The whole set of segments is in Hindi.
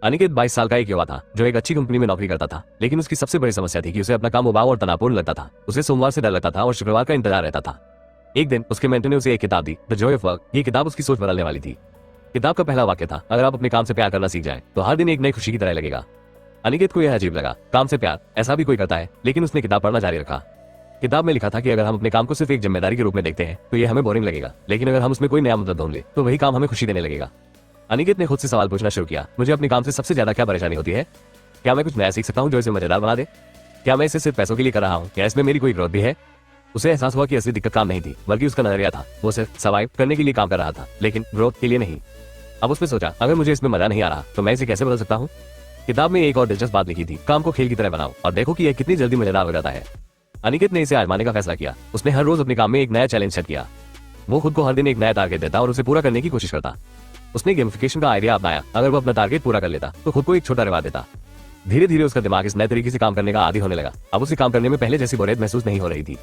अनिकेत 22 साल का एक युवा था जो एक अच्छी कंपनी में नौकरी करता था, लेकिन उसकी सबसे बड़ी समस्या थी कि उसे अपना काम उबाऊ और तनावपूर्ण लगता था। उसे सोमवार से डर लगता था और शुक्रवार का इंतजार रहता था। एक दिन उसके मेंटर ने उसे एक किताब दी, द जॉय ऑफ वर्क। ये किताब उसकी सोच बदलने वाली थी। किताब का पहला वाक्य था, अगर आप अपने काम से प्यार करना सीख जाएं, तो हर दिन एक नई खुशी की तरह लगेगा। अनिकेत को यह अजीब लगा, काम से प्यार, ऐसा भी कोई करता है? लेकिन उसने किताब पढ़ना जारी रखा। किताब में लिखा था कि अगर हम अपने काम को सिर्फ एक जिम्मेदारी के रूप में देखते हैं तो यह हमें बोरिंग लगेगा, लेकिन अगर हम उसमें कोई नया मतलब ढूंढ ले तो वही काम हमें खुशी देने लगेगा। अनिकेत ने खुद से सवाल पूछना शुरू किया, मुझे अपने काम से सबसे ज्यादा क्या परेशानी होती है? क्या मैं कुछ नया सीख सकता हूँ जो इसे मजेदार बना दे? क्या मैं इसे सिर्फ पैसों के लिए कर रहा हूँ या इसमें मेरी कोई ग्रोथ भी है? उसे एहसास हुआ कि असली दिक्कत काम नहीं थी, बल्कि उसका नजरिया था। वो सिर्फ सर्वाइव करने के लिए काम कर रहा था, लेकिन ग्रोथ के लिए नहीं। अब उसने सोचा, अगर मुझे इसमें मजा नहीं आ रहा तो मैं इसे कैसे बदल सकता हूँ? किताब में एक और दिलचस्प बात लिखी थी, काम को खेल की तरह बनाओ और देखो कि यह कितनी जल्दी मजेदार हो जाता है। अनिकेत ने इसे आजमाने का फैसला किया। उसने हर रोज अपने काम में एक नया चैलेंज सेट किया। वो खुद को हर दिन एक नया टारगेट देता और उसे पूरा करने की कोशिश करता। उसने गेमिफिकेशन का आइडिया अपनाया, अगर वो अपना टारगेट पूरा कर लेता तो खुद को एक छोटा रिवार्ड देता। धीरे धीरे उसका दिमाग इस नए तरीके से काम करने का आदी होने लगा। अब उसे काम करने में पहले जैसी बोरियत महसूस नहीं हो रही थी।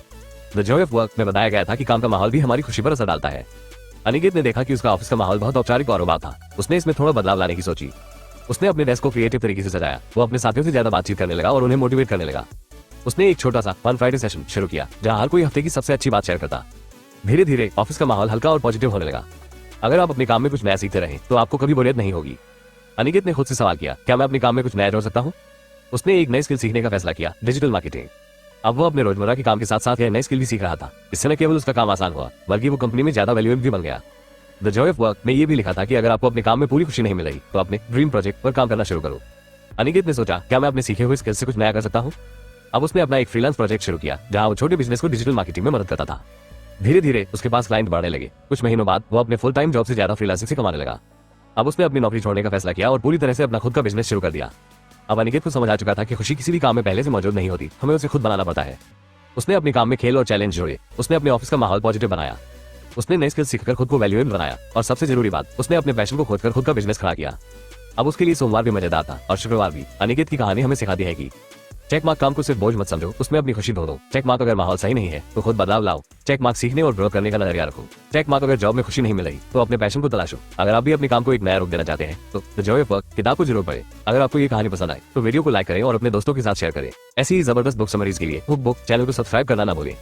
द जॉय ऑफ वर्क में बताया गया था कि काम का माहौल भी हमारी खुशी पर असर डालता है। अनिकेत ने देखा कि उसका ऑफिस का माहौल बहुत औपचारिक और उबाऊ था। उसने इसमें थोड़ा बदलाव लाने की सोची। उसने अपने डेस्क को क्रिएटिव तरीके से सजाया। वो अपने साथियों से ज्यादा बातचीत करने लगा और उन्हें मोटिवेट करने लगा। उसने एक छोटा सा फन फ्राइडे सेशन शुरू किया जहां हर कोई हफ्ते की सबसे अच्छी बात शेयर करता। धीरे धीरे ऑफिस का माहौल हल्का और पॉजिटिव होने लगा। अगर आप अपने काम में कुछ नया सीखते रहें तो आपको कभी बोरियत नहीं होगी। अनिकेत ने खुद से सवाल किया, क्या मैं अपने काम में कुछ नया जोड़ सकता हूँ? उसने एक नई स्किल सीखने का फैसला किया, डिजिटल मार्केटिंग। अब वो अपने रोजमर्रा के काम के साथ साथ यह नई स्किल भी सीख रहा था। इससे न केवल उसका काम आसान हुआ, बल्कि वो कंपनी में ज्यादा वैल्यूएबल भी बन गया। द जॉय ऑफ वर्क में ये भी लिखा था कि अगर आपको अपने काम में पूरी खुशी नहीं मिल रही तो अपने ड्रीम प्रोजेक्ट पर काम करना शुरू करो। अनिकेत ने सोचा, क्या मैं अपने सीखे हुए स्किल से कुछ नया कर सकता हूँ? अब उसने अपना एक फ्रीलांस प्रोजेक्ट शुरू किया जहां वो छोटे बिजनेस को डिजिटल मार्केटिंग में मदद करता था। धीरे धीरे उसके पास क्लाइंट बढ़ने लगे। कुछ महीनों बाद वो अपने फुल टाइम जॉब से ज्यादा फ्रीलांसिंग से कमाने लगा। अब उसने अपनी नौकरी छोड़ने का फैसला किया और पूरी तरह से अपना खुद का बिजनेस शुरू कर दिया। अब अनिकेत को समझ आ चुका था कि खुशी किसी भी काम में पहले से मौजूद नहीं होती, हमें उसे खुद बनाना पड़ता है। उसने अपने काम में खेल और चैलेंज जोड़े। उसने अपने ऑफिस का माहौल पॉजिटिव बनाया। उसने नई स्किल सीखकर खुद को वैल्यूएबल बनाया और सबसे जरूरी बात, उसने अपने पैशन को खोजकर खुद का बिजनेस खड़ा किया। अब उसके लिए सोमवार भी मजेदार था और शुक्रवार भी। अनिकेत की कहानी हमें सिखाती है कि चेक मार्क काम को सिर्फ बोझ मत समझो, उसमें अपनी खुशी ढूंढो। चेक मार्क अगर माहौल सही नहीं है तो खुद बदलाव लाओ। चेक मार्क सीखने और ग्रोथ करने का नजरिया रखो। चेक मार्क अगर जॉब में खुशी नहीं मिल रही तो अपने पैशन को तलाशो। अगर आप भी अपने काम को एक नया रूप देना चाहते हैं तो द जॉय ऑफ वर्क किताब को जरूर पढ़ें। अगर आपको ये कहानी पसंद आए तो वीडियो को लाइक करें और अपने दोस्तों के साथ शेयर करें। ऐसी ही जबरदस्त बुक समरीज के लिए बुक चैनल को सब्सक्राइब करना ना भूलें।